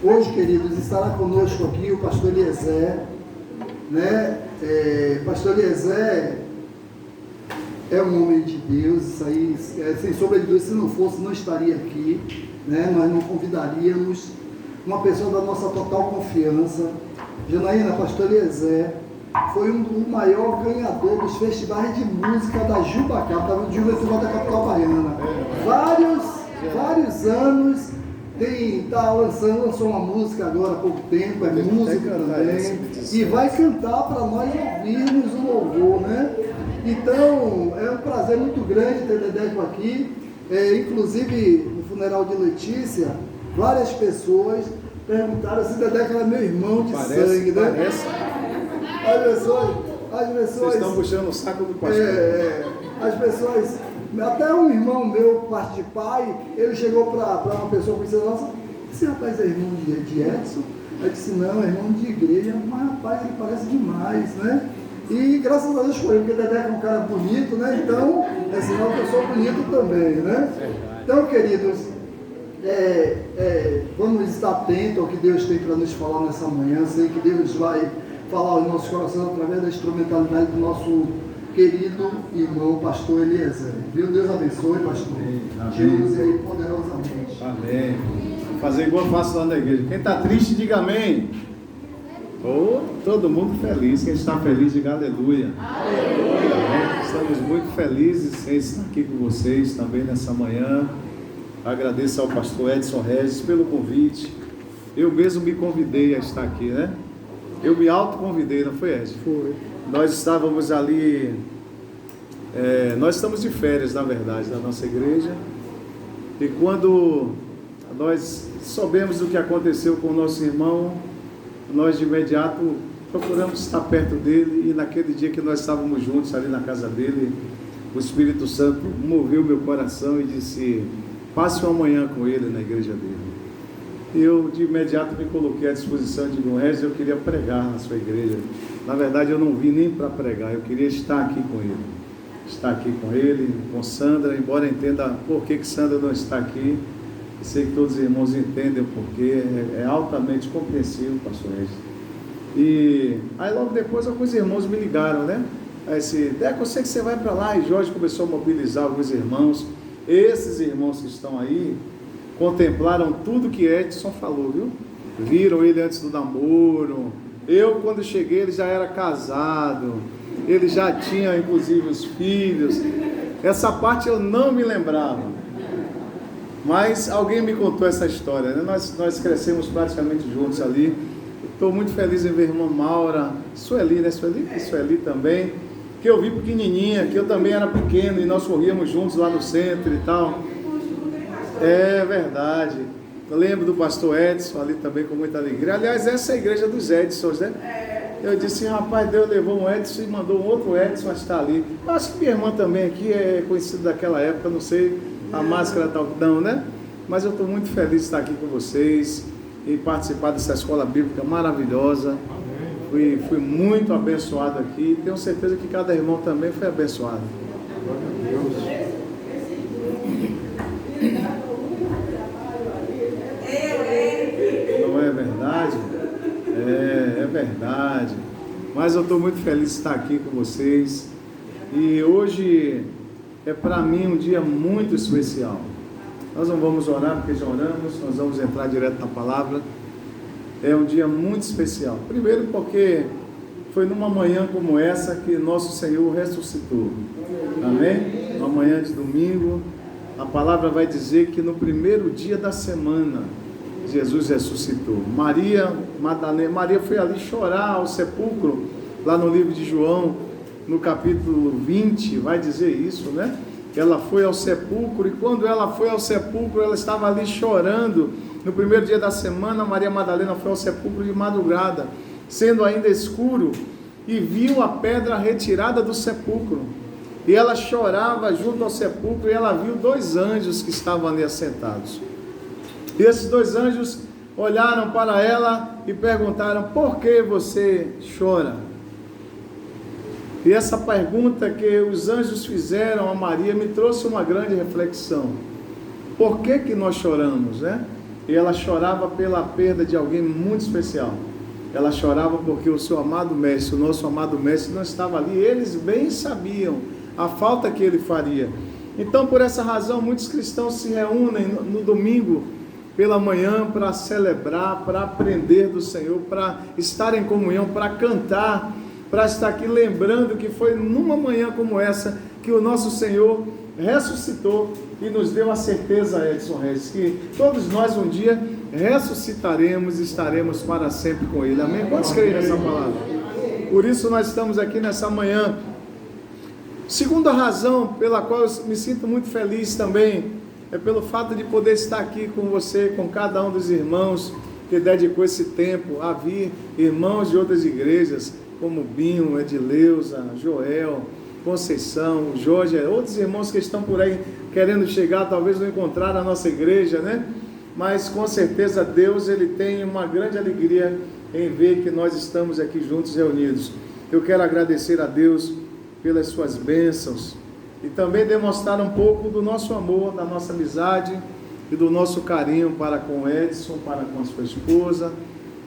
Hoje, queridos, estará conosco aqui o pastor Eliezer, né? Pastor Eliezer é um homem de Deus, isso aí, sem sombra de dúvida, se não fosse, não estaria aqui, né? Nós não convidaríamos uma pessoa da nossa total confiança. Janaína, pastor Eliezer foi o maior ganhador dos festivais de música da Jubacaba, do Festival da Capital Baiana. Vários anos. Lançou uma música agora há pouco tempo, é música também, e vai cantar para nós ouvirmos o louvor, né? Então, é um prazer muito grande ter Dedeco aqui, inclusive no funeral de Letícia, várias pessoas perguntaram se Dedeco era meu irmão de sangue, né? Parece. As pessoas... Vocês estão puxando o saco do pastor. As pessoas... Até um irmão meu, parte de pai, ele chegou para uma pessoa conhecida nossa, esse rapaz é irmão de Edson? Eu disse, não, é irmão de igreja, mas rapaz, ele parece demais, né? E graças a Deus foi, porque Dedeco é um cara bonito, né? Então, é sinal que eu sou bonito também, né? Então, queridos, vamos estar atentos ao que Deus tem para nos falar nessa manhã. Sei que Deus vai falar aos nossos corações através da instrumentalidade do nosso querido irmão pastor Eliezer. Deus abençoe, pastor. Use aí poderosamente. Amém. Vou fazer igual eu faço lá na igreja. Quem está triste, diga amém. Todo mundo feliz. Quem está feliz, diga aleluia. Aleluia. Estamos muito felizes em estar aqui com vocês também nessa manhã. Agradeço ao pastor Edson Regis pelo convite. Eu mesmo me convidei a estar aqui, né? Eu me autoconvidei, não foi, Edson? Foi. Nós estávamos ali, nós estamos de férias, na verdade, da nossa igreja, e quando nós soubemos do que aconteceu com o nosso irmão, nós de imediato procuramos estar perto dele, e naquele dia que nós estávamos juntos ali na casa dele, o Espírito Santo moveu meu coração e disse, passe uma manhã com ele na igreja dele. E eu de imediato me coloquei à disposição de Regis, eu queria pregar na sua igreja. Na verdade eu não vim nem para pregar, eu queria estar aqui com ele. Estar aqui com ele, com Sandra, embora entenda por que Sandra não está aqui. Eu sei que todos os irmãos entendem o porquê, é altamente compreensível, pastor Regis. E aí logo depois alguns irmãos me ligaram, né? Aí disse, Deco, eu sei que você vai para lá, e Jorge começou a mobilizar alguns irmãos. Esses irmãos que estão aí contemplaram tudo que Edson falou, viu? Viram ele antes do namoro. Eu, quando cheguei, ele já era casado. Ele já tinha, inclusive, os filhos. Essa parte eu não me lembrava. Mas alguém me contou essa história, né? Nós crescemos praticamente juntos ali. Estou muito feliz em ver a irmã Maura, Sueli, né? Sueli também. Que eu vi pequenininha, que eu também era pequeno e nós corríamos juntos lá no centro e tal. É verdade. Eu lembro do pastor Edson ali também com muita alegria. Aliás, essa é a igreja dos Edsons, né? Eu disse, rapaz, Deus levou um Edson e mandou um outro Edson a estar ali. Eu acho que minha irmã também aqui é conhecida daquela época, não sei, a máscara tal, não, né? Mas eu estou muito feliz de estar aqui com vocês e participar dessa escola bíblica maravilhosa. Fui muito abençoado aqui. Tenho certeza que cada irmão também foi abençoado. Não é verdade? É verdade. Mas eu estou muito feliz de estar aqui com vocês. E hoje é para mim um dia muito especial. Nós não vamos orar porque já oramos, nós vamos entrar direto na palavra. É um dia muito especial. Primeiro porque foi numa manhã como essa que nosso Senhor ressuscitou. Amém? Uma manhã de domingo. A palavra vai dizer que no primeiro dia da semana Jesus ressuscitou. Maria foi ali chorar ao sepulcro, lá no livro de João, no capítulo 20, vai dizer isso, né? Ela foi ao sepulcro, e quando ela foi ao sepulcro, ela estava ali chorando. No primeiro dia da semana, Maria Madalena foi ao sepulcro de madrugada, sendo ainda escuro, e viu a pedra retirada do sepulcro. E ela chorava junto ao sepulcro, e ela viu dois anjos que estavam ali assentados. E esses dois anjos olharam para ela e perguntaram, por que você chora? E essa pergunta que os anjos fizeram a Maria me trouxe uma grande reflexão. Por que nós choramos, né? e ela chorava pela perda de alguém muito especial. Ela chorava porque o seu amado mestre, o nosso amado mestre, não estava ali. Eles bem sabiam a falta que ele faria. Então, por essa razão, muitos cristãos se reúnem no domingo pela manhã para celebrar, para aprender do Senhor, para estar em comunhão, para cantar, para estar aqui lembrando que foi numa manhã como essa que o nosso Senhor ressuscitou e nos deu a certeza, Edson Reis, que todos nós um dia ressuscitaremos e estaremos para sempre com Ele. Amém? Quantos creem nessa palavra? Por isso nós estamos aqui nessa manhã. Segunda razão pela qual eu me sinto muito feliz também é pelo fato de poder estar aqui com você, com cada um dos irmãos que dedicou esse tempo a vir, irmãos de outras igrejas, como Binho, Edileuza, Joel, Conceição, Jorge, outros irmãos que estão por aí querendo chegar, talvez não encontrar a nossa igreja, né? Mas com certeza Deus, Ele tem uma grande alegria em ver que nós estamos aqui juntos, reunidos. Eu quero agradecer a Deus pelas suas bênçãos e também demonstrar um pouco do nosso amor, da nossa amizade e do nosso carinho para com o Edson, para com a sua esposa,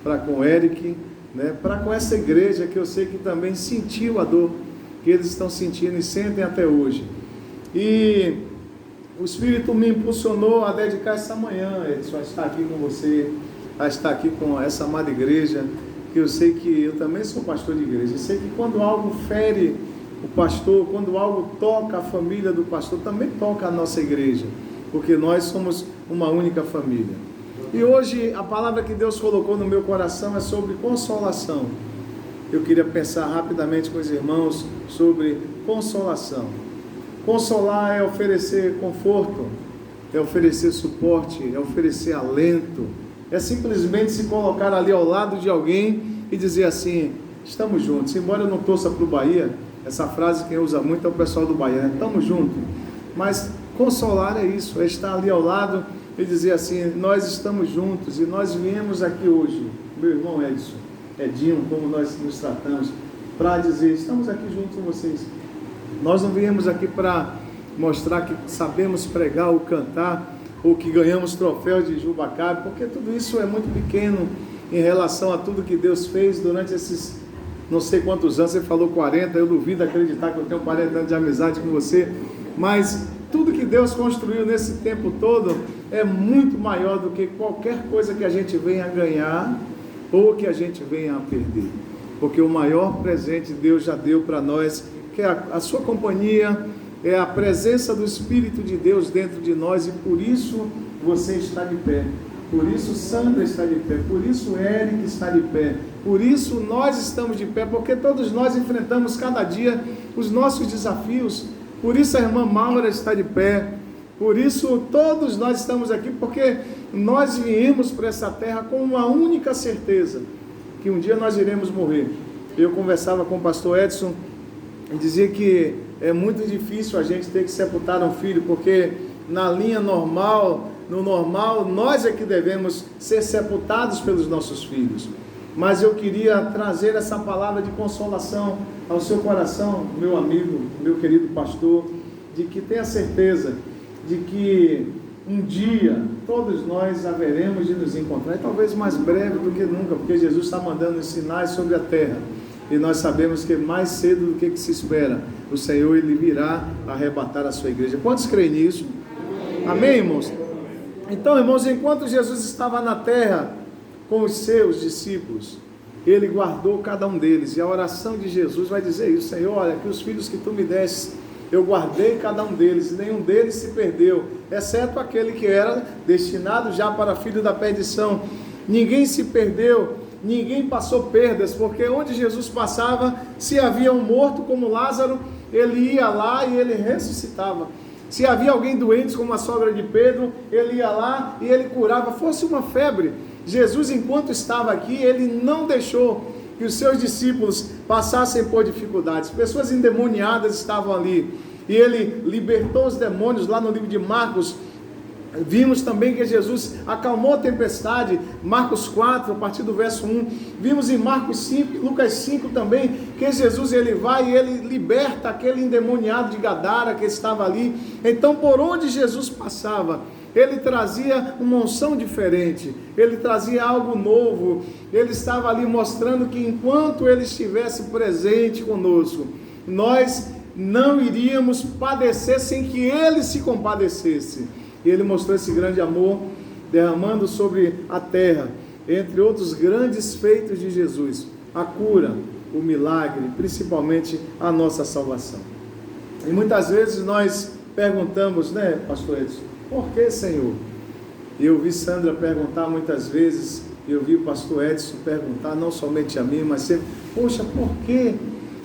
para com o Eric, né? Para com essa igreja que eu sei que também sentiu a dor que eles estão sentindo e sentem até hoje. E o Espírito me impulsionou a dedicar essa manhã, Edson, a estar aqui com você, a estar aqui com essa amada igreja, que eu sei que eu também sou pastor de igreja. Eu sei que quando algo fere o pastor, quando algo toca a família do pastor, também toca a nossa igreja, porque nós somos uma única família. E hoje a palavra que Deus colocou no meu coração é sobre consolação. Eu queria pensar rapidamente com os irmãos sobre consolação. Consolar é oferecer conforto, é oferecer suporte, é oferecer alento, é simplesmente se colocar ali ao lado de alguém e dizer assim: estamos juntos. Embora eu não torça para o Bahia, essa frase quem usa muito é o pessoal do Bahia, né? Estamos juntos. Mas consolar é isso, é estar ali ao lado e dizer assim: nós estamos juntos e nós viemos aqui hoje, meu irmão Edson, Edinho, como nós nos tratamos, para dizer: estamos aqui juntos com vocês. Nós não viemos aqui para mostrar que sabemos pregar ou cantar, ou que ganhamos troféu de Jubacabe, porque tudo isso é muito pequeno em relação a tudo que Deus fez durante esses não sei quantos anos. Você falou 40, eu duvido acreditar que eu tenho 40 anos de amizade com você, mas tudo que Deus construiu nesse tempo todo é muito maior do que qualquer coisa que a gente venha a ganhar ou que a gente venha a perder, porque o maior presente Deus já deu para nós, que é a sua companhia, é a presença do Espírito de Deus dentro de nós, e por isso você está de pé, por isso Sandra está de pé, por isso Eric está de pé, por isso nós estamos de pé, porque todos nós enfrentamos cada dia os nossos desafios, por isso a irmã Maura está de pé, por isso todos nós estamos aqui, porque nós viemos para essa terra com uma única certeza, que um dia nós iremos morrer. Eu conversava com o pastor Edson e dizia que é muito difícil a gente ter que sepultar um filho, porque na linha normal, no normal, nós é que devemos ser sepultados pelos nossos filhos. Mas eu queria trazer essa palavra de consolação ao seu coração, meu amigo, meu querido pastor, de que tenha certeza de que um dia todos nós haveremos de nos encontrar, e talvez mais breve do que nunca, porque Jesus está mandando sinais sobre a terra, e nós sabemos que mais cedo do que se espera, o Senhor Ele virá arrebatar a sua igreja. Quantos creem nisso? Amém, irmãos? Então, irmãos, enquanto Jesus estava na terra com os seus discípulos, Ele guardou cada um deles, e a oração de Jesus vai dizer isso: Senhor, olha, que os filhos que Tu me deste, eu guardei cada um deles, e nenhum deles se perdeu, exceto aquele que era destinado já para filho da perdição. Ninguém se perdeu, ninguém passou perdas, porque onde Jesus passava, se havia um morto como Lázaro, Ele ia lá e Ele ressuscitava. Se havia alguém doente como a sogra de Pedro, Ele ia lá e Ele curava. Fosse uma febre, Jesus, enquanto estava aqui, Ele não deixou que os seus discípulos passassem por dificuldades. Pessoas endemoniadas estavam ali, e Ele libertou os demônios. Lá no livro de Marcos, vimos também que Jesus acalmou a tempestade, Marcos 4, a partir do verso 1, vimos em Marcos 5, Lucas 5 também, que Jesus Ele vai e Ele liberta aquele endemoniado de Gadara que estava ali. Então, por onde Jesus passava, ele trazia uma unção diferente, ele trazia algo novo, ele estava ali mostrando que enquanto ele estivesse presente conosco, nós não iríamos padecer sem que ele se compadecesse. E ele mostrou esse grande amor, derramando sobre a terra, entre outros grandes feitos de Jesus, a cura, o milagre, principalmente a nossa salvação. E muitas vezes nós perguntamos, né, pastor Edson, por que, Senhor? Eu vi Sandra perguntar muitas vezes, eu vi o pastor Edson perguntar, não somente a mim, mas sempre, poxa, por quê?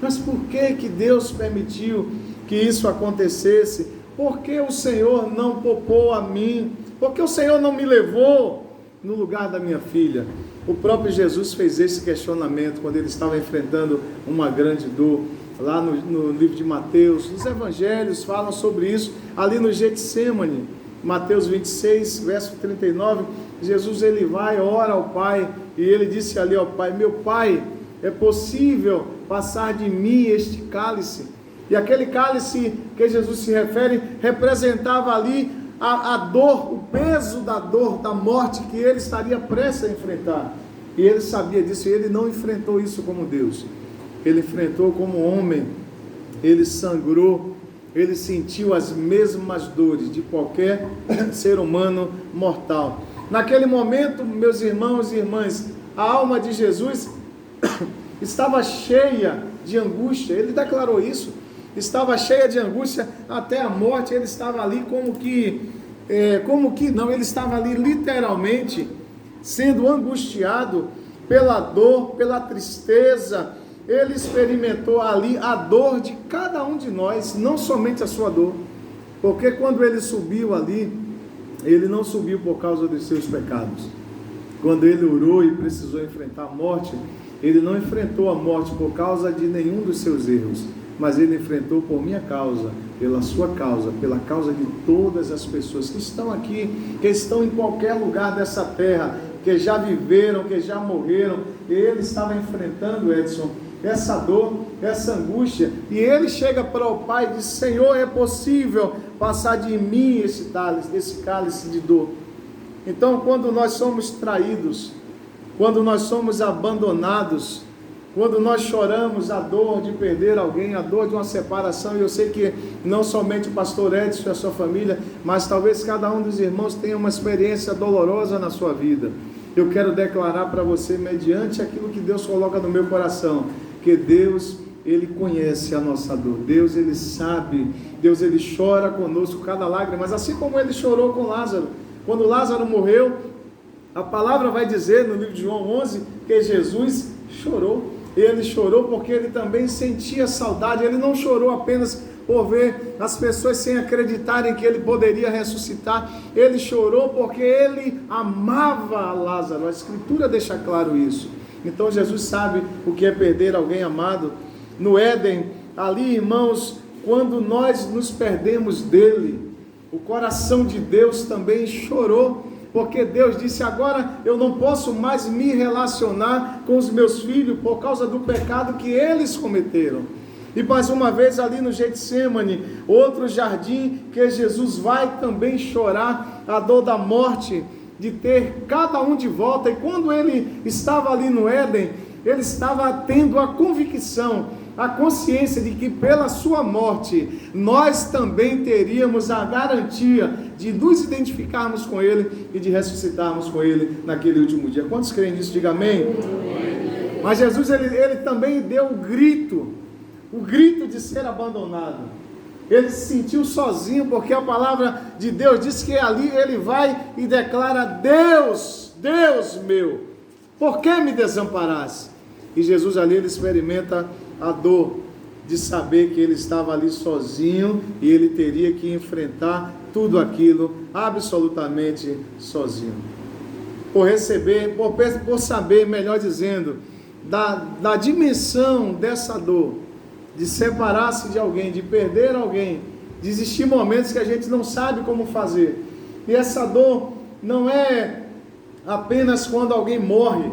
Mas por que Deus permitiu que isso acontecesse? Por que o Senhor não poupou a mim? Por que o Senhor não me levou no lugar da minha filha? O próprio Jesus fez esse questionamento quando ele estava enfrentando uma grande dor. Lá no livro de Mateus, os evangelhos falam sobre isso, ali no Getsemane, Mateus 26, verso 39, Jesus ele vai, ora ao Pai, e ele disse ali ao Pai, meu Pai, é possível passar de mim este cálice? E aquele cálice que Jesus se refere, representava ali a dor, o peso da dor, da morte que ele estaria prestes a enfrentar, e ele sabia disso, e ele não enfrentou isso como Deus, ele enfrentou como homem, ele sangrou, ele sentiu as mesmas dores de qualquer ser humano mortal. Naquele momento, meus irmãos e irmãs, a alma de Jesus estava cheia de angústia, ele declarou isso, estava cheia de angústia até a morte, ele estava ali ele estava ali literalmente sendo angustiado pela dor, pela tristeza, ele experimentou ali a dor de cada um de nós, não somente a sua dor, porque quando ele subiu ali, ele não subiu por causa dos seus pecados. Quando ele orou e precisou enfrentar a morte, ele não enfrentou a morte por causa de nenhum dos seus erros, mas ele enfrentou por minha causa, pela sua causa, pela causa de todas as pessoas que estão aqui, que estão em qualquer lugar dessa terra, que já viveram, que já morreram. Ele estava enfrentando, Edson, essa dor, essa angústia, e ele chega para o Pai e diz, Senhor, é possível passar de mim esse cálice de dor. Então, quando nós somos traídos, quando nós somos abandonados, quando nós choramos a dor de perder alguém, a dor de uma separação, e eu sei que não somente o pastor Edson e a sua família, mas talvez cada um dos irmãos tenha uma experiência dolorosa na sua vida. Eu quero declarar para você, mediante aquilo que Deus coloca no meu coração, que Deus, Ele conhece a nossa dor, Deus, Ele sabe, Deus, Ele chora conosco cada lágrima, mas assim como Ele chorou com Lázaro, quando Lázaro morreu, a palavra vai dizer no livro de João 11, que Jesus chorou. Ele chorou porque ele também sentia saudade, ele não chorou apenas por ver as pessoas sem acreditarem que ele poderia ressuscitar, ele chorou porque ele amava Lázaro, a Escritura deixa claro isso. Então Jesus sabe o que é perder alguém amado. No Éden, ali, irmãos, quando nós nos perdemos dele, o coração de Deus também chorou, porque Deus disse, agora eu não posso mais me relacionar com os meus filhos por causa do pecado que eles cometeram. E mais uma vez ali no Getsemane, outro jardim, que Jesus vai também chorar a dor da morte, de ter cada um de volta. E quando ele estava ali no Éden, ele estava tendo a convicção, a consciência de que pela sua morte, nós também teríamos a garantia de nos identificarmos com ele e de ressuscitarmos com ele naquele último dia. Quantos creem nisso? Diga amém. Mas Jesus, ele também deu o grito de ser abandonado. Ele se sentiu sozinho, porque a palavra de Deus diz que ali ele vai e declara, Deus, Deus meu, por que me desamparaste? E Jesus ali, ele experimenta a dor de saber que ele estava ali sozinho e ele teria que enfrentar tudo aquilo absolutamente sozinho. Por saber, melhor dizendo, da dimensão dessa dor, de separar-se de alguém, de perder alguém, de existir momentos que a gente não sabe como fazer. E essa dor não é apenas quando alguém morre,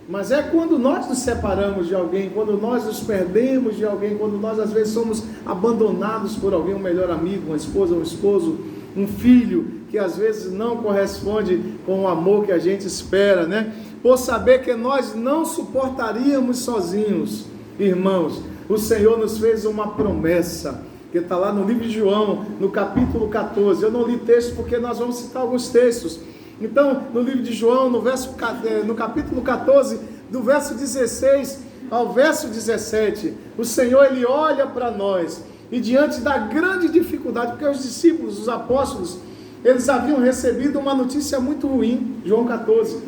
mas é quando nós nos separamos de alguém, quando nós nos perdemos de alguém, quando nós às vezes somos abandonados por alguém, um melhor amigo, uma esposa, um esposo, um filho, que às vezes não corresponde com o amor que a gente espera, né? Por saber que nós não suportaríamos sozinhos, irmãos, o Senhor nos fez uma promessa, que está lá no livro de João, no capítulo 14, eu não li texto porque nós vamos citar alguns textos. Então, no livro de João, no capítulo 14, do verso 16 ao verso 17, o Senhor, Ele olha para nós, e diante da grande dificuldade, porque os discípulos, os apóstolos, eles haviam recebido uma notícia muito ruim, João 14,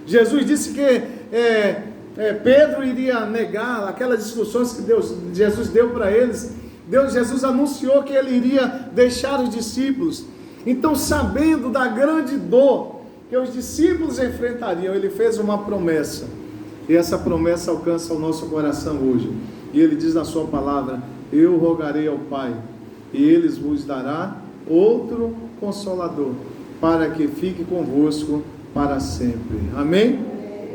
Jesus disse que Pedro iria negar, aquelas instruções que Jesus deu para eles, Jesus anunciou que Ele iria deixar os discípulos. Então, sabendo da grande dor que os discípulos enfrentariam, Ele fez uma promessa, e essa promessa alcança o nosso coração hoje, e Ele diz na sua palavra: eu rogarei ao Pai, e Ele vos dará outro Consolador, para que fique convosco para sempre. Amém?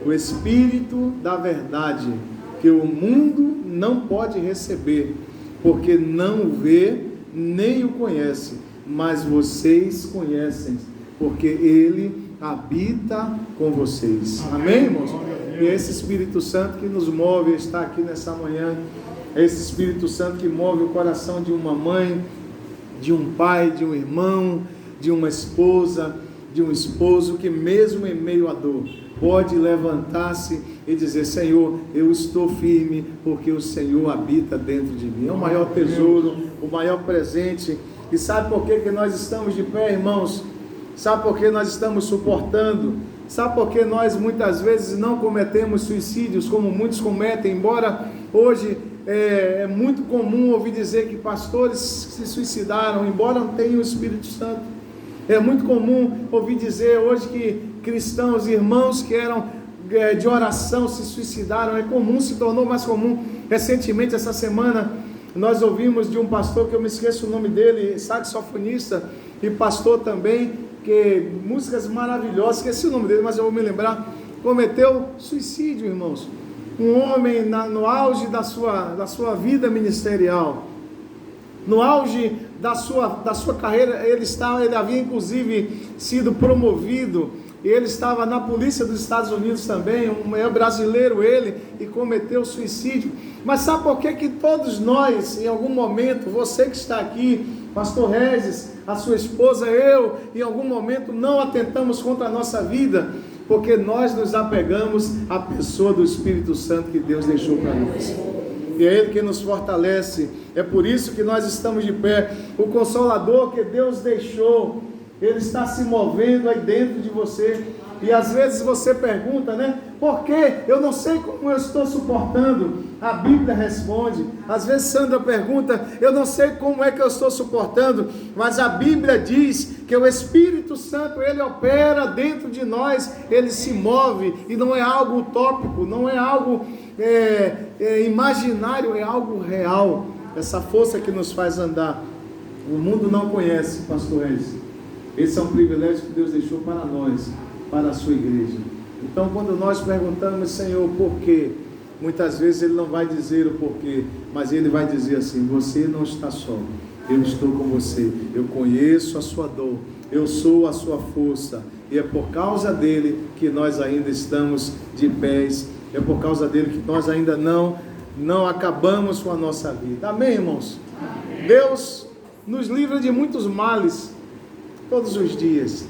O Espírito da verdade, que o mundo não pode receber, porque não o vê, nem o conhece, mas vocês conhecem, porque Ele habita com vocês. Amém, irmãos? E é esse Espírito Santo que nos move a estar aqui nessa manhã, é esse Espírito Santo que move o coração de uma mãe, de um pai, de um irmão, de uma esposa, de um esposo, que mesmo em meio à dor, pode levantar-se e dizer: Senhor, eu estou firme, porque o Senhor habita dentro de mim. É o maior tesouro, o maior presente. E sabe por que nós estamos de pé, irmãos? Sabe por que nós estamos suportando? Sabe por que nós muitas vezes não cometemos suicídios, como muitos cometem, embora hoje é muito comum ouvir dizer que pastores se suicidaram, embora não tenham o Espírito Santo. É muito comum ouvir dizer hoje que cristãos, irmãos que eram de oração se suicidaram. É comum, se tornou mais comum. Recentemente, essa semana, nós ouvimos de um pastor, que eu me esqueço o nome dele, saxofonista e pastor também, que músicas maravilhosas, esqueci o nome dele, mas eu vou me lembrar, cometeu suicídio, irmãos. Um homem no auge da sua vida ministerial, no auge da sua carreira, ele havia inclusive sido promovido, e ele estava na polícia dos Estados Unidos também, é brasileiro ele, e cometeu suicídio. Mas sabe por que todos nós, em algum momento, você que está aqui, pastor Regis, a sua esposa, eu, em algum momento não atentamos contra a nossa vida? Porque nós nos apegamos à pessoa do Espírito Santo que Deus deixou para nós, e é Ele que nos fortalece. É por isso que nós estamos de pé. O Consolador que Deus deixou, Ele está se movendo aí dentro de você. E às vezes você pergunta, né? Por quê? Eu não sei como eu estou suportando. A Bíblia responde. Às vezes Sandra pergunta: eu não sei como é que eu estou suportando. Mas a Bíblia diz que o Espírito Santo, Ele opera dentro de nós. Ele se move. E não é algo utópico, não é algo imaginário, é algo real. Essa força que nos faz andar. O mundo não conhece, pastor Reis. Esse é um privilégio que Deus deixou para nós, para a sua igreja. Então, quando nós perguntamos: Senhor, por quê? Muitas vezes Ele não vai dizer o porquê, mas Ele vai dizer assim: você não está só, eu estou com você, eu conheço a sua dor, eu sou a sua força, e é por causa dEle que nós ainda estamos de pés, é por causa dEle que nós ainda não acabamos com a nossa vida. Amém, irmãos? Amém. Deus nos livra de muitos males todos os dias.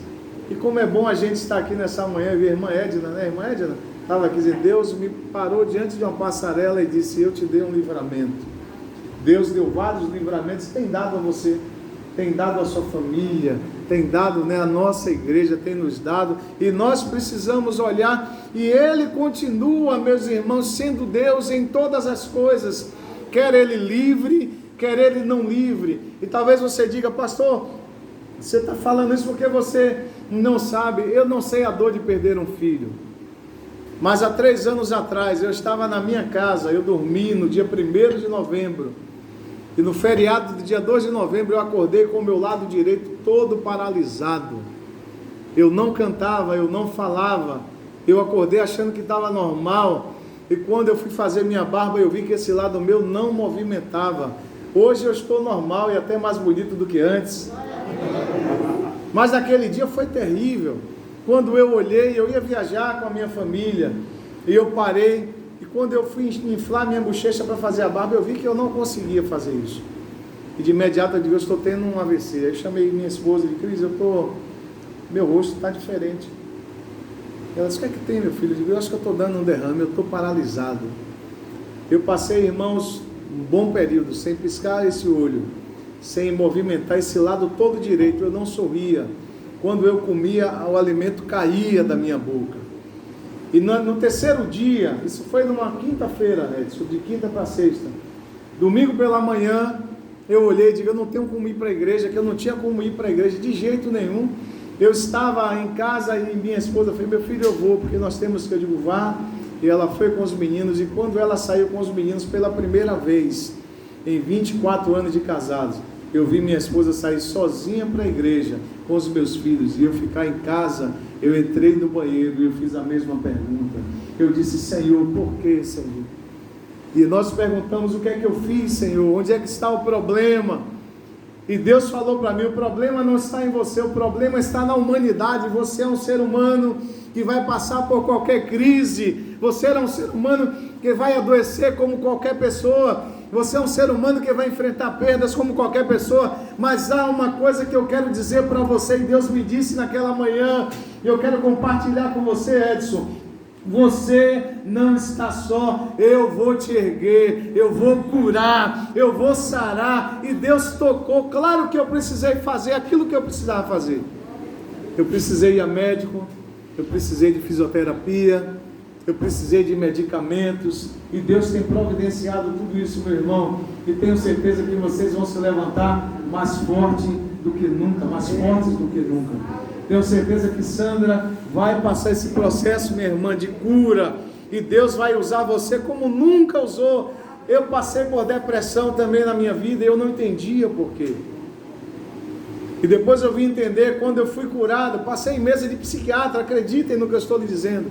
E como é bom a gente estar aqui nessa manhã e ver a irmã Edna, né? A irmã Edna estava aqui dizendo: Deus me parou diante de uma passarela e disse: eu te dei um livramento. Deus deu vários livramentos, tem dado a você, tem dado a sua família, tem dado, né, a nossa igreja, tem nos dado, e nós precisamos olhar, e Ele continua, meus irmãos, sendo Deus em todas as coisas, quer Ele livre, quer Ele não livre. E talvez você diga: pastor, você está falando isso porque você não sabe. Eu não sei a dor de perder um filho, mas há 3 anos atrás, eu estava na minha casa, eu dormi no dia 1º de novembro, e no feriado do dia 2 de novembro, eu acordei com o meu lado direito todo paralisado. Eu não cantava, eu não falava, eu acordei achando que estava normal, e quando eu fui fazer minha barba, eu vi que esse lado meu não movimentava. Hoje eu estou normal e até mais bonito do que antes. Mas naquele dia foi terrível. Quando eu olhei, eu ia viajar com a minha família, e eu parei, e quando eu fui inflar minha bochecha para fazer a barba, eu vi que eu não conseguia fazer isso. E de imediato eu digo, eu estou tendo um AVC. Aí eu chamei minha esposa de Cris, meu rosto está diferente. Ela disse, o que é que tem, meu filho? Eu digo, eu acho que eu estou dando um derrame, eu estou paralisado. Eu passei, irmãos, um bom período, sem piscar esse olho, sem movimentar esse lado todo direito, eu não sorria. Quando eu comia, o alimento caía da minha boca. E no terceiro dia, isso foi numa quinta-feira, Edson, de quinta para sexta, domingo pela manhã, eu olhei e digo, eu não tenho como ir para a igreja, que eu não tinha como ir para a igreja de jeito nenhum. Eu estava em casa e minha esposa falou, meu filho, eu vou, porque nós temos que, eu digo, vá. E ela foi com os meninos, e quando ela saiu com os meninos pela primeira vez, em 24 anos de casados, eu vi minha esposa sair sozinha para a igreja, com os meus filhos, e eu ficar em casa. Eu entrei no banheiro e eu fiz a mesma pergunta. Eu disse, Senhor, por que, Senhor? E nós perguntamos, o que é que eu fiz, Senhor? Onde é que está o problema? E Deus falou para mim, o problema não está em você, o problema está na humanidade. Você é um ser humano que vai passar por qualquer crise. Você é um ser humano que vai adoecer como qualquer pessoa. Você é um ser humano que vai enfrentar perdas como qualquer pessoa. Mas há uma coisa que eu quero dizer para você, e Deus me disse naquela manhã, e eu quero compartilhar com você, Edson. Você não está só, eu vou te erguer, eu vou curar, eu vou sarar. E Deus tocou. Claro que eu precisei fazer aquilo que eu precisava fazer. Eu precisei ir a médico, eu precisei de fisioterapia, eu precisei de medicamentos, e Deus tem providenciado tudo isso, meu irmão, e tenho certeza que vocês vão se levantar mais forte do que nunca, mais fortes do que nunca. Tenho certeza que Sandra vai passar esse processo, minha irmã, de cura, e Deus vai usar você como nunca usou. Eu passei por depressão também na minha vida, e eu não entendia por quê. E depois eu vim entender quando eu fui curado. Passei em mesa de psiquiatra, acreditem no que eu estou lhe dizendo.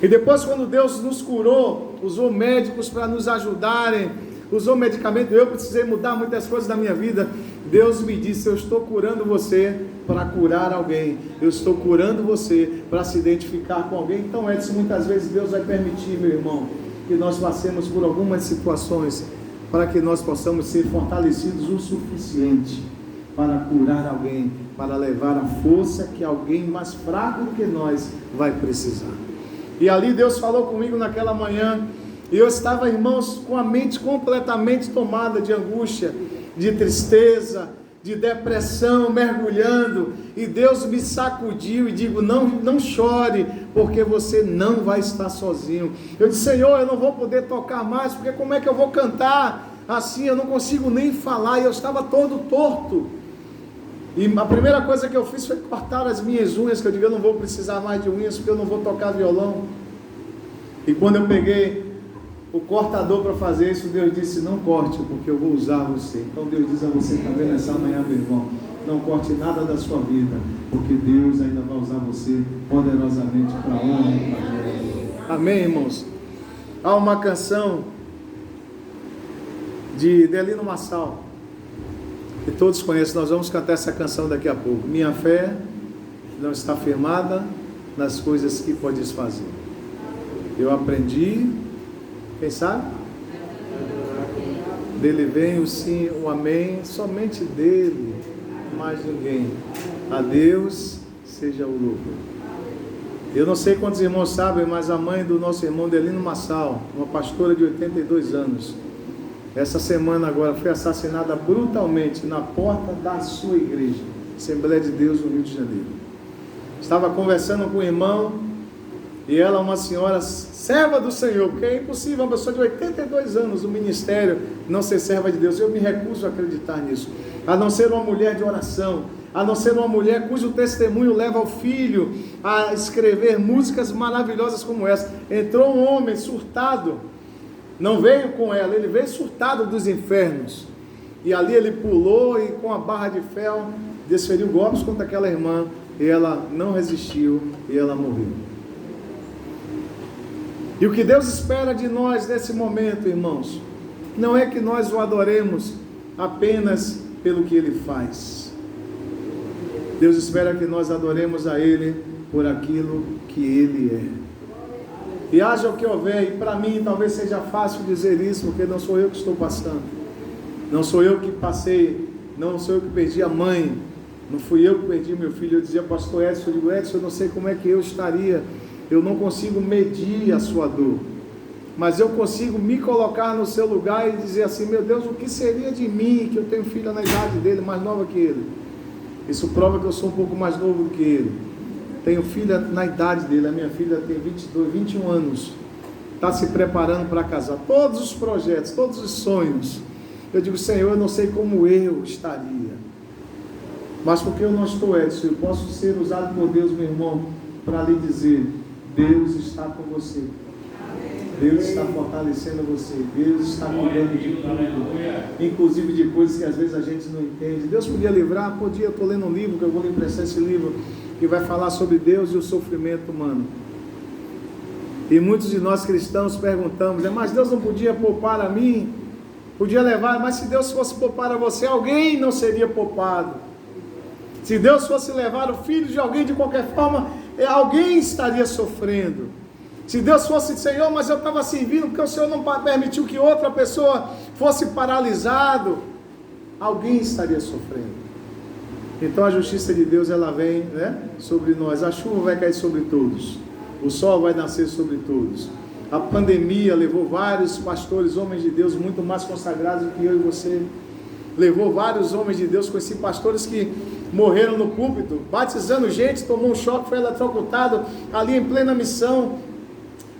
E depois, quando Deus nos curou, usou médicos para nos ajudarem, usou medicamento, eu precisei mudar muitas coisas da minha vida. Deus me disse, eu estou curando você para curar alguém, eu estou curando você para se identificar com alguém. Então, Edson, muitas vezes Deus vai permitir, meu irmão, que nós passemos por algumas situações, para que nós possamos ser fortalecidos o suficiente para curar alguém, para levar a força que alguém mais fraco do que nós vai precisar. E ali Deus falou comigo naquela manhã, e eu estava, irmãos, com a mente completamente tomada de angústia, de tristeza, de depressão, mergulhando, e Deus me sacudiu e digo, não chore, porque você não vai estar sozinho. Eu disse, Senhor, eu não vou poder tocar mais, porque como é que eu vou cantar assim? Eu não consigo nem falar, e eu estava todo torto. E a primeira coisa que eu fiz foi cortar as minhas unhas, que eu digo, eu não vou precisar mais de unhas, porque eu não vou tocar violão. E quando eu peguei o cortador para fazer isso, Deus disse, não corte, porque eu vou usar você. Então Deus diz a você também nessa manhã, meu irmão, não corte nada da sua vida, porque Deus ainda vai usar você poderosamente para a honra e para a glória. Amém, irmãos? Há uma canção de Delino Massal, que todos conhecem, nós vamos cantar essa canção daqui a pouco. Minha fé não está firmada nas coisas que podes fazer. Eu aprendi, quem sabe? Dele vem o sim, o amém, somente dele, mais ninguém. A Deus seja o louvor. Eu não sei quantos irmãos sabem, mas a mãe do nosso irmão Delino Massal, uma pastora de 82 anos, essa semana agora foi assassinada brutalmente na porta da sua igreja, Assembleia de Deus no Rio de Janeiro. Estava conversando com o irmão, e ela, uma senhora serva do Senhor, porque é impossível uma pessoa de 82 anos no ministério não ser serva de Deus. Eu me recuso a acreditar nisso, a não ser uma mulher de oração, a não ser uma mulher cujo testemunho leva o filho a escrever músicas maravilhosas como essa. Entrou um homem surtado, não veio com ela, ele veio surtado dos infernos, e ali ele pulou e com a barra de ferro desferiu golpes contra aquela irmã, e ela não resistiu e ela morreu. E o que Deus espera de nós nesse momento, irmãos, não é que nós o adoremos apenas pelo que Ele faz. Deus espera que nós adoremos a Ele por aquilo que Ele é. E haja o que houver, e para mim talvez seja fácil dizer isso, porque não sou eu que estou passando, não sou eu que passei, não sou eu que perdi a mãe, não fui eu que perdi meu filho. Eu dizia, pastor Edson, eu digo, Edson, eu não sei como é que eu estaria, eu não consigo medir a sua dor, mas eu consigo me colocar no seu lugar e dizer assim, meu Deus, o que seria de mim, que eu tenho filha na idade dele, mais nova que ele? Isso prova que eu sou um pouco mais novo do que ele. Tenho filha na idade dele, a minha filha tem 22, 21 anos, está se preparando para casar. Todos os projetos, todos os sonhos, eu digo, Senhor, eu não sei como eu estaria, mas porque eu não estou, Edson, eu posso ser usado por Deus, meu irmão, para lhe dizer, Deus está com você, Deus está fortalecendo você, Deus está cuidando de tudo, inclusive de coisas que às vezes a gente não entende. Deus podia livrar, podia, eu estou lendo um livro, que eu vou lhe emprestar esse livro, que vai falar sobre Deus e o sofrimento humano. E muitos de nós cristãos perguntamos, mas Deus não podia poupar a mim? Podia levar, mas se Deus fosse poupar a você, alguém não seria poupado. Se Deus fosse levar o filho de alguém de qualquer forma, alguém estaria sofrendo. Se Deus fosse, Senhor, mas eu estava servindo porque o Senhor não permitiu que outra pessoa fosse paralisado, alguém estaria sofrendo. Então a justiça de Deus, ela vem, né, sobre nós. A chuva vai cair sobre todos, o sol vai nascer sobre todos. A pandemia levou vários pastores, homens de Deus muito mais consagrados do que eu e você, levou vários homens de Deus. Conheci pastores que morreram no púlpito, batizando gente, tomou um choque, foi eletrocutado ali em plena missão.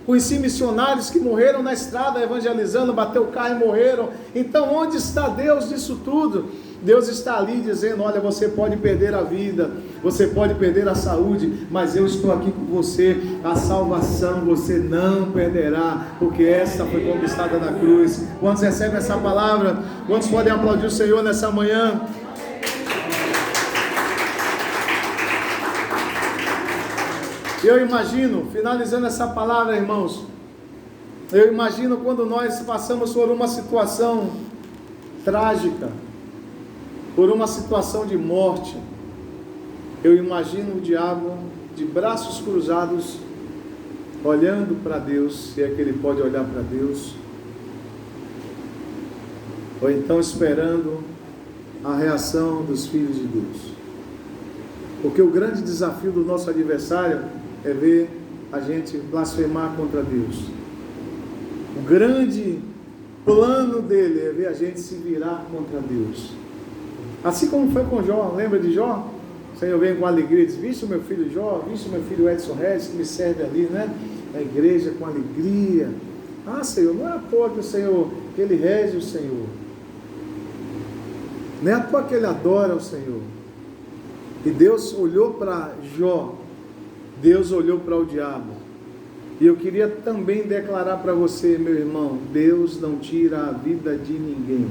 Conheci missionários que morreram na estrada evangelizando, bateu o carro e morreram. Então onde está Deus nisso tudo? Deus está ali dizendo, olha, você pode perder a vida, você pode perder a saúde, mas eu estou aqui com você. A salvação você não perderá, porque essa foi conquistada na cruz. Quantos recebem essa palavra? Quantos podem aplaudir o Senhor nessa manhã? Eu imagino, finalizando essa palavra, irmãos, eu imagino quando nós passamos por uma situação trágica, por uma situação de morte, eu imagino o diabo de braços cruzados, olhando para Deus, se é que ele pode olhar para Deus, ou então esperando a reação dos filhos de Deus. Porque o grande desafio do nosso adversário é ver a gente blasfemar contra Deus. O grande plano dele é ver a gente se virar contra Deus. Assim como foi com Jó, lembra de Jó? O Senhor vem com alegria e diz, visto meu filho Jó, visto meu filho Edson Regis, que me serve ali, né? Na igreja com alegria. Ah, Senhor, não é à toa que o Senhor, que ele rege o Senhor. Não é à toa que ele adora o Senhor. E Deus olhou para Jó, Deus olhou para o diabo. E eu queria também declarar para você, meu irmão, Deus não tira a vida de ninguém.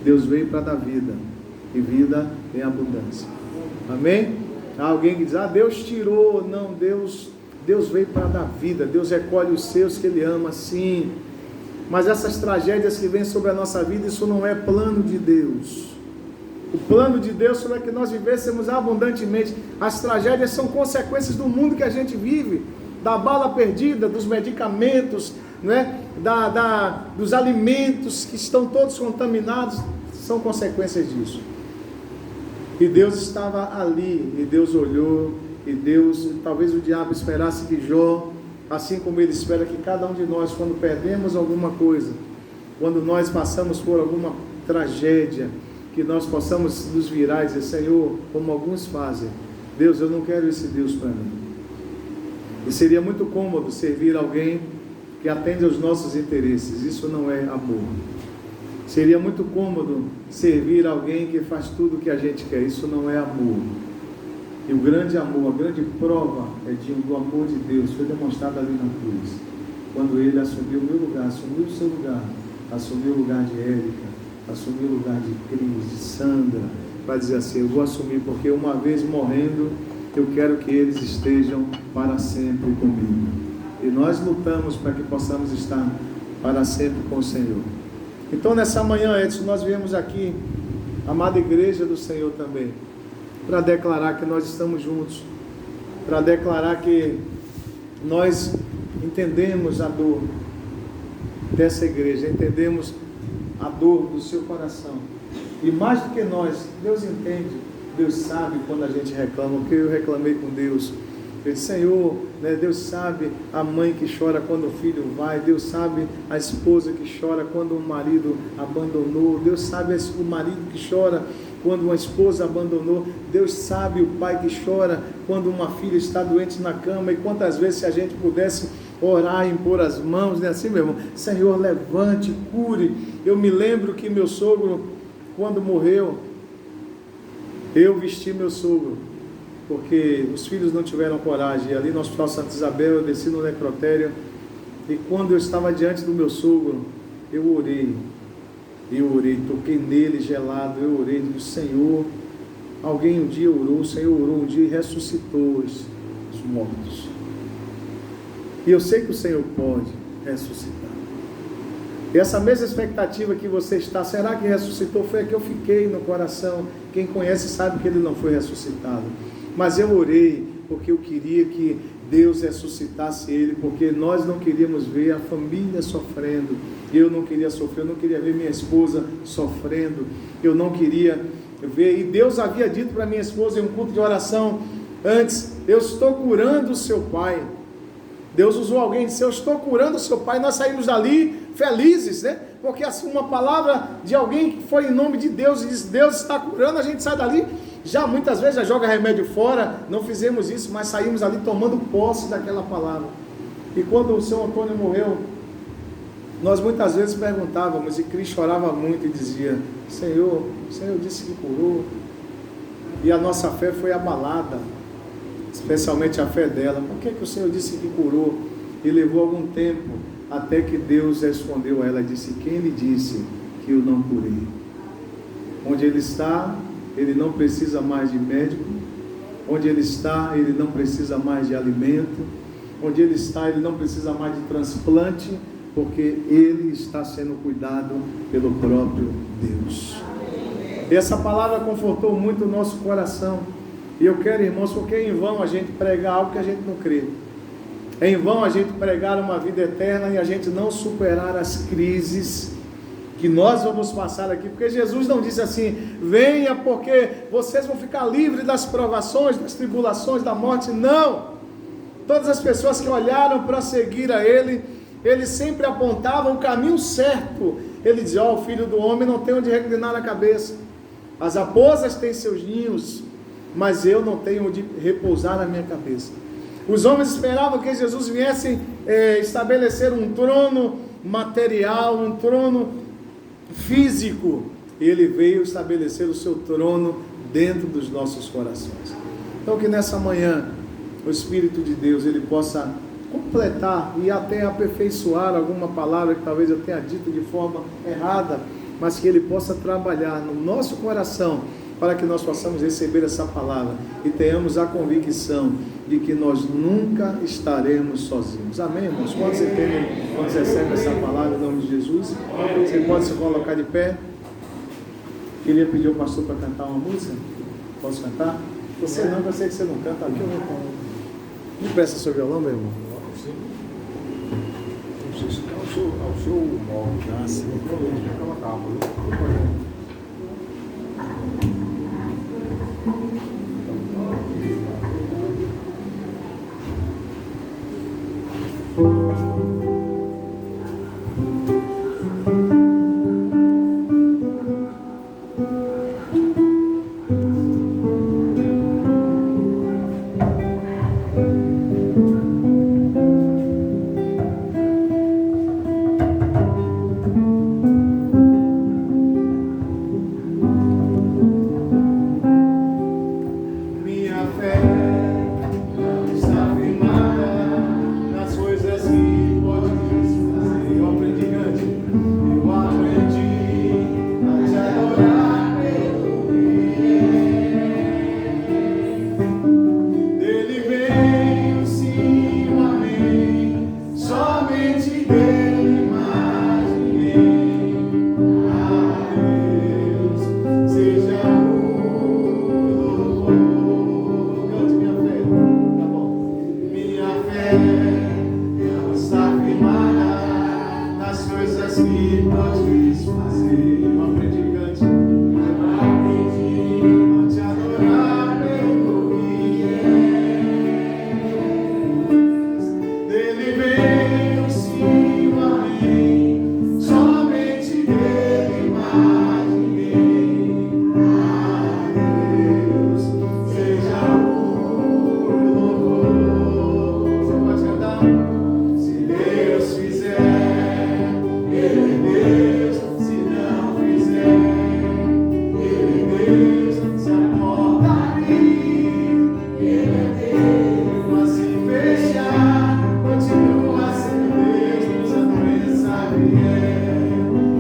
Deus veio para dar vida, e vida em abundância. Amém? Há alguém que diz, Deus tirou. Não, Deus veio para dar vida. Deus recolhe os seus que Ele ama, sim. Mas essas tragédias que vêm sobre a nossa vida, isso não é plano de Deus. O plano de Deus é que nós vivêssemos abundantemente. As tragédias são consequências do mundo que a gente vive, da bala perdida, dos medicamentos, né? Dos alimentos que estão todos contaminados, são consequências disso. E Deus estava ali, e Deus olhou, e Deus, talvez o diabo esperasse que Jó, assim como ele espera que cada um de nós, quando perdemos alguma coisa, quando nós passamos por alguma tragédia, que nós possamos nos virar e dizer, Senhor, como alguns fazem, Deus, eu não quero esse Deus para mim. E seria muito cômodo servir alguém que atende aos nossos interesses. Isso não é amor. Seria muito cômodo servir alguém que faz tudo o que a gente quer. Isso não é amor. E o grande amor, a grande prova do amor de Deus foi demonstrada ali na cruz, quando Ele assumiu o meu lugar, assumiu o seu lugar, assumiu o lugar de Érica, assumiu o lugar de Cris, de Sandra, para dizer assim, eu vou assumir, porque uma vez morrendo, eu quero que eles estejam para sempre comigo. E nós lutamos para que possamos estar para sempre com o Senhor. Então nessa manhã, Edson, nós viemos aqui, amada igreja do Senhor também, para declarar que nós estamos juntos, para declarar que nós entendemos a dor dessa igreja, entendemos a dor do seu coração. E mais do que nós, Deus entende, Deus sabe quando a gente reclama, porque eu reclamei com Deus. Eu disse, Senhor, né, Deus sabe a mãe que chora quando o filho vai, Deus sabe a esposa que chora quando o marido abandonou, Deus sabe o marido que chora quando uma esposa abandonou, Deus sabe o pai que chora quando uma filha está doente na cama. E quantas vezes, se a gente pudesse orar e impor as mãos, né, assim, meu irmão, Senhor, levante, cure. Eu me lembro que meu sogro, quando morreu, eu vesti meu sogro, porque os filhos não tiveram coragem. E ali no Hospital Santa Isabel, eu desci no necrotério, e quando eu estava diante do meu sogro, eu orei, toquei nele gelado, eu orei, disse, Senhor, alguém um dia orou, o Senhor orou um dia e ressuscitou os mortos. E eu sei que o Senhor pode ressuscitar. E essa mesma expectativa que você está, será que ressuscitou? Foi a que eu fiquei no coração. Quem conhece sabe que ele não foi ressuscitado. Mas eu orei porque eu queria que Deus ressuscitasse ele, porque nós não queríamos ver a família sofrendo. Eu não queria sofrer, eu não queria ver minha esposa sofrendo. Eu não queria ver. E Deus havia dito para minha esposa em um culto de oração antes, eu estou curando o seu pai. Deus usou alguém e disse, eu estou curando o seu pai. Nós saímos dali felizes, né? Porque assim, uma palavra de alguém que foi em nome de Deus e diz, Deus está curando, a gente sai dali, já muitas vezes já joga remédio fora. Não fizemos isso, mas saímos ali tomando posse daquela palavra. E quando o seu Antônio morreu, nós muitas vezes perguntávamos, e Cris chorava muito e dizia, Senhor, o Senhor disse que curou. E a nossa fé foi abalada, especialmente a fé dela. Por que o Senhor disse que curou? E levou algum tempo, até que Deus respondeu a ela, disse, quem lhe disse que eu não curei? Onde ele está, ele não precisa mais de médico. Onde ele está, ele não precisa mais de alimento. Onde ele está, ele não precisa mais de transplante, porque ele está sendo cuidado pelo próprio Deus. E essa palavra confortou muito o nosso coração. E eu quero, irmãos, porque é em vão a gente pregar algo que a gente não crê. É em vão a gente pregar uma vida eterna e a gente não superar as crises que nós vamos passar aqui. Porque Jesus não disse assim, venha porque vocês vão ficar livres das provações, das tribulações, da morte. Não! Todas as pessoas que olharam para seguir a Ele, Ele sempre apontava o caminho certo. Ele dizia, o Filho do Homem não tem onde reclinar a cabeça. As raposas têm seus ninhos, mas eu não tenho onde repousar a minha cabeça. Os homens esperavam que Jesus viesse estabelecer um trono material, um trono físico. Ele veio estabelecer o seu trono dentro dos nossos corações. Então que nessa manhã o Espírito de Deus ele possa completar e até aperfeiçoar alguma palavra que talvez eu tenha dito de forma errada, mas que ele possa trabalhar no nosso coração para que nós possamos receber essa palavra e tenhamos a convicção de que nós nunca estaremos sozinhos. Amém, irmãos? Quando você recebe essa palavra em nome de Jesus, você pode se colocar de pé. Queria pedir ao pastor para cantar uma música. Posso cantar? Você não, eu sei que você não canta. Aqui eu vou cantar. Me presta seu violão, meu irmão. Ao seu molde, né? Sim. Aquela capa, né? Minha fé está firmada nas coisas que Se Deus fizer, Ele é Deus. Se não fizer, Ele é Deus. Se a porta abrir, Ele é Deus. Mas se fechar, continua sendo Deus. Se a doença vier,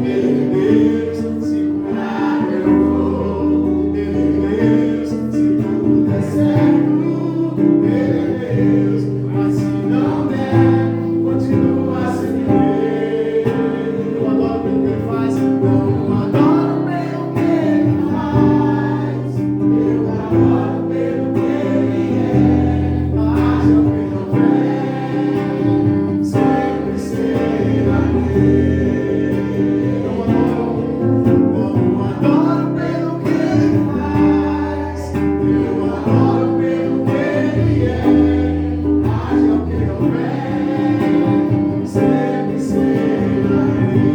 Ele é Deus. Se curar, eu vou. Ele é Deus. Se tudo der certo, Ele é Deus. Mas se não der, continua sendo Deus. Eu adoro pelo que Ele faz. Não adoro pelo que Ele faz. Eu adoro pelo que Ele é. Haja o que houver, sempre será Deus. Não adoro pelo que Ele faz. Eu adoro pelo que Ele é. Haja o que houver, sempre será Deus.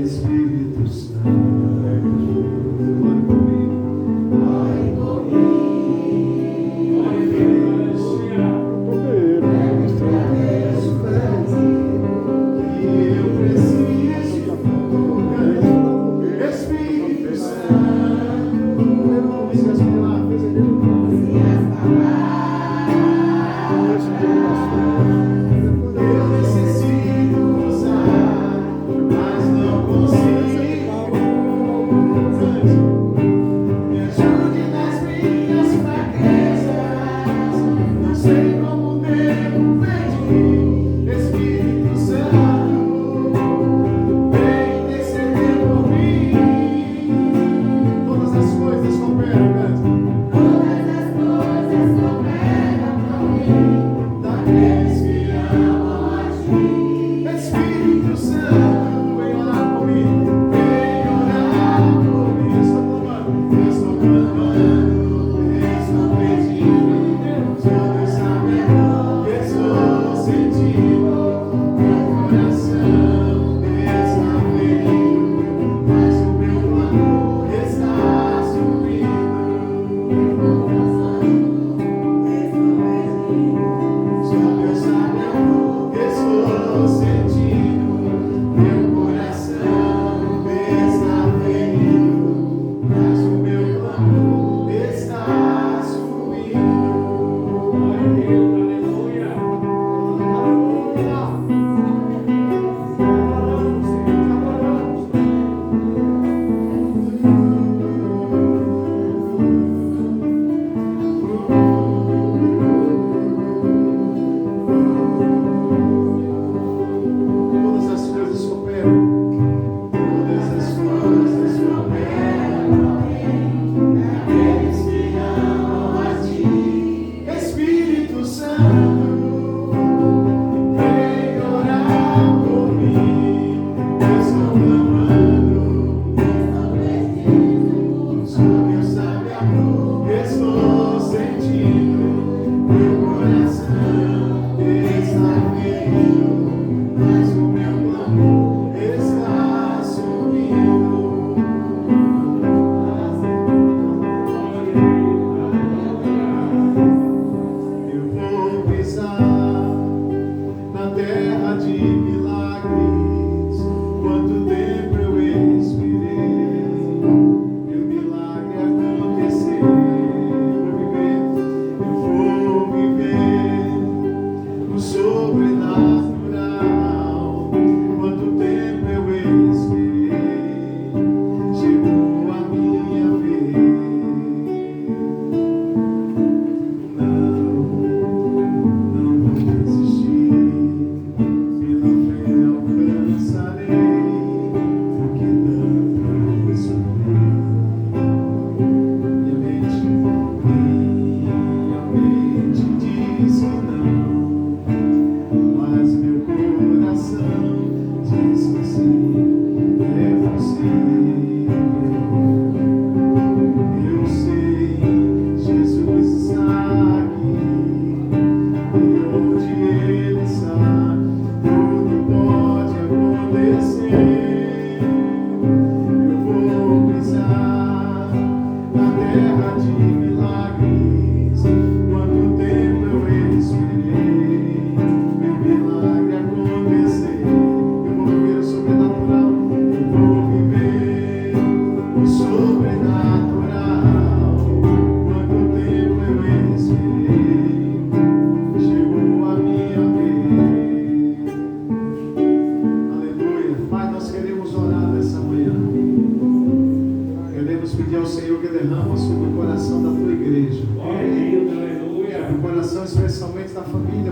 Espírito Santo, ore comigo. Ore comigo. Ore Deus. Que eu preciso. Espírito Santo. Se as palavras eu necessito usar, mas não consigo. Me ajude nas minhas fraquezas. Não sei como devo pedir. Espírito Santo, vem interceder por mim. Todas as coisas cooperam, canta. Todas as coisas cooperam para mim. Daqueles que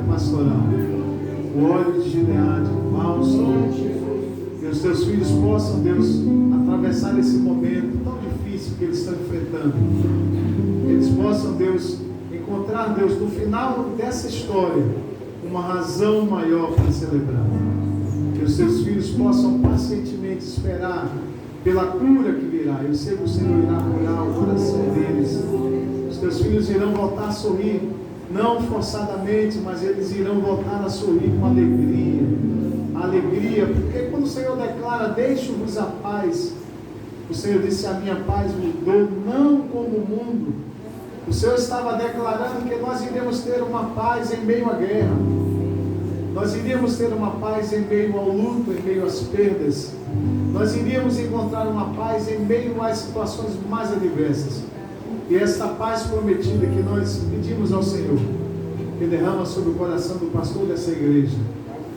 pastoral, o óleo de Gileade, o bálsamo, que os teus filhos possam, Deus, atravessar esse momento tão difícil que eles estão enfrentando. Eles possam, Deus, encontrar, Deus, no final dessa história, uma razão maior para celebrar. Que os teus filhos possam pacientemente esperar pela cura que virá. Eu sei que o Senhor irá curar o coração deles. Os teus filhos irão voltar a sorrir, não forçadamente, mas eles irão voltar a sorrir com alegria. Alegria, porque quando o Senhor declara, deixo-vos a paz, o Senhor disse, a minha paz vos dou, não como o mundo. O Senhor estava declarando que nós iríamos ter uma paz em meio à guerra. Nós iríamos ter uma paz em meio ao luto, em meio às perdas. Nós iríamos encontrar uma paz em meio às situações mais adversas. E essa paz prometida que nós pedimos ao Senhor, que derrama sobre o coração do pastor dessa igreja,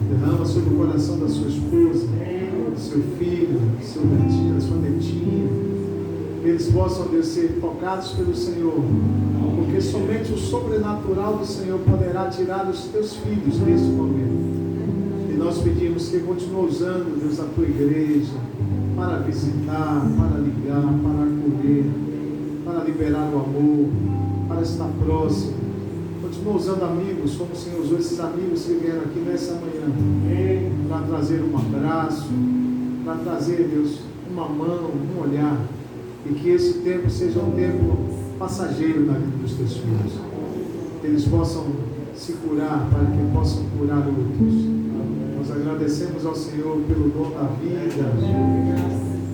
derrama sobre o coração da sua esposa, do seu filho, do seu netinho, da sua netinha, que eles possam, Deus, ser tocados pelo Senhor, porque somente o sobrenatural do Senhor poderá tirar os teus filhos neste momento. E nós pedimos que continue usando, Deus, a tua igreja para visitar, para ligar, para acolher, para liberar o amor, para estar próximo. Continua usando amigos, como o Senhor usou esses amigos que vieram aqui nessa manhã, para trazer um abraço, para trazer, Deus, uma mão, um olhar, e que esse tempo seja um tempo passageiro na vida dos teus filhos, que eles possam se curar, para que possam curar outros. Nós agradecemos ao Senhor pelo dom da vida,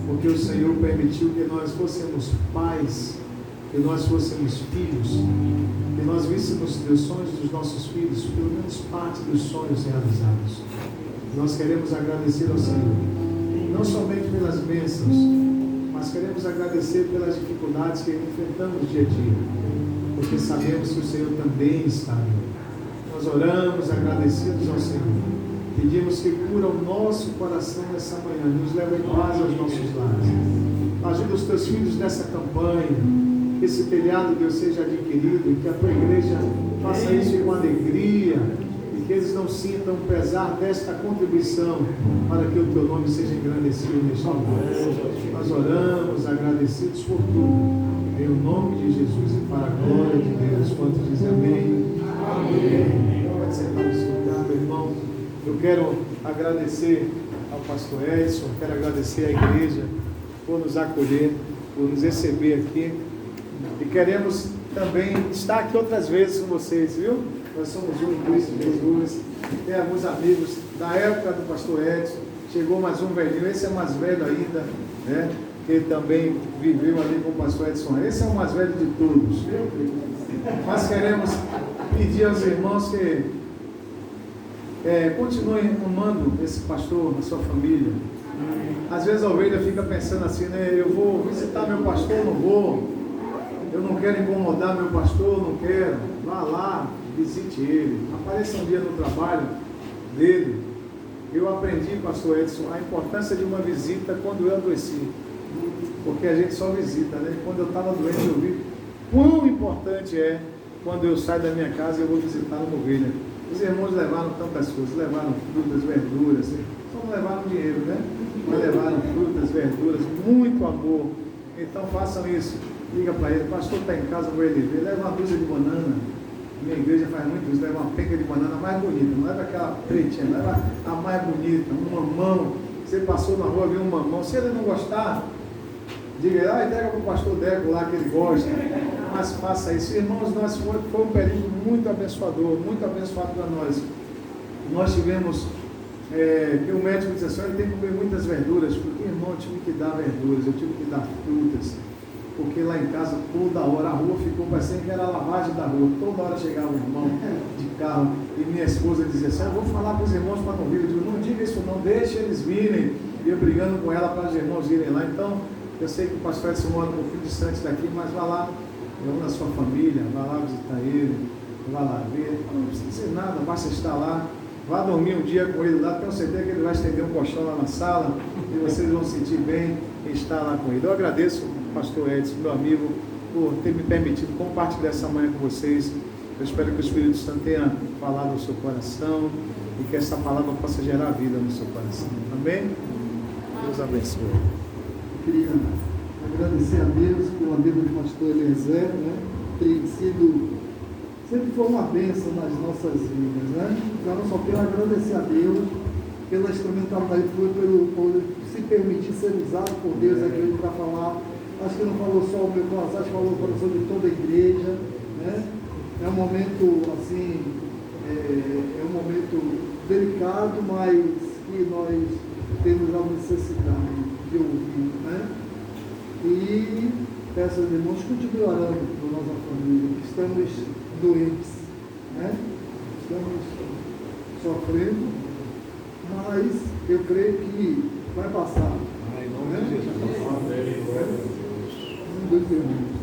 porque o Senhor permitiu que nós fôssemos pais, que nós fôssemos filhos, que nós víssemos os sonhos dos nossos filhos, pelo menos parte dos sonhos realizados. Nós queremos agradecer ao Senhor, não somente pelas bênçãos, mas queremos agradecer pelas dificuldades que enfrentamos dia a dia, porque sabemos que o Senhor também está ali. Nós oramos agradecidos ao Senhor, pedimos que cura o nosso coração nessa manhã, nos leva em paz aos nossos lares. Ajuda os teus filhos nessa campanha, que esse telhado, Deus, seja adquirido, e que a tua igreja faça isso com alegria, e que eles não sintam pesar desta contribuição, para que o teu nome seja engrandecido neste lugar. Nós oramos agradecidos por tudo, em o nome de Jesus e para a glória de Deus. Quantos dizem amém? Amém. Pode sentar no seu lugar, meu irmão. Eu quero agradecer ao pastor Edson, quero agradecer à igreja por nos acolher, por nos receber aqui. E queremos também estar aqui outras vezes com vocês, viu? Nós somos um em Cristo Jesus. Tem alguns amigos da época do pastor Edson. Chegou mais um velhinho, esse é mais velho ainda, né? Que também viveu ali com o pastor Edson. Esse é o mais velho de todos. Mas queremos pedir aos irmãos que continuem amando esse pastor, a sua família. Às vezes a ovelha fica pensando assim, né? Eu vou visitar meu pastor, não vou. Eu não quero incomodar meu pastor, não quero. Vá lá, visite ele. Apareça um dia no trabalho dele. Eu aprendi, pastor Edson, a importância de uma visita quando eu adoeci. Porque a gente só visita, né? Quando eu estava doente, eu vi quão importante é quando eu saio da minha casa e eu vou visitar uma ovelha. Os irmãos levaram tantas coisas, levaram frutas, verduras, só não levaram dinheiro, né? Mas levaram frutas, verduras, muito amor. Então façam isso. Liga para ele, pastor está em casa, vou ele ver, leva uma dúzia de banana. Minha igreja faz muito isso, leva uma penca de banana mais bonita, não leva aquela pretinha, leva a mais bonita, um mamão. Você passou na rua, viu um mamão, se ele não gostar, diga, entrega para o pastor Deco lá que ele gosta, mas faça isso. Irmãos, foi um período muito abençoador, muito abençoado para nós. Nós tivemos, que o médico disse assim, ele tem que comer muitas verduras, porque irmão, eu tive que dar verduras, eu tive que dar frutas. Porque lá em casa, toda hora, a rua ficou parecendo que era a lavagem da rua. Toda hora chegava um irmão de carro e minha esposa dizia assim, eu vou falar para os irmãos para não vir. Eu digo, não diga isso não, deixa eles virem. E eu brigando com ela para os irmãos irem lá. Então, eu sei que o pastor Edson mora um pouquinho distante daqui, mas vá lá, vamos na sua família, vá lá visitar ele, vá lá ver. Não precisa dizer nada, basta estar lá. Vá dormir um dia com ele lá, tenho certeza que ele vai estender um colchão lá na sala e vocês vão sentir bem em estar lá com ele. Eu agradeço, pastor Edson, meu amigo, por ter me permitido compartilhar essa manhã com vocês. Eu espero que o Espírito Santo tenha falado ao seu coração e que essa palavra possa gerar vida no seu coração. Amém? Deus abençoe. Eu queria agradecer a Deus pela vida do pastor Eliezer, né? Tem sido, sempre foi uma bênção nas nossas vidas, né? Então eu só quero agradecer a Deus pela instrumentalidade, por se permitir ser usado por Deus aqui hoje para falar. Acho que não falou só o meu coração, acho que falou o coração de toda a igreja, né? É um momento assim, é um momento delicado, mas que nós temos a necessidade de ouvir, né? E peço aos irmãos que continuem orando por nossa família, que estamos doentes, né? Estamos sofrendo, mas eu creio que vai passar. Em nome de Jesus. Deus, irmãos.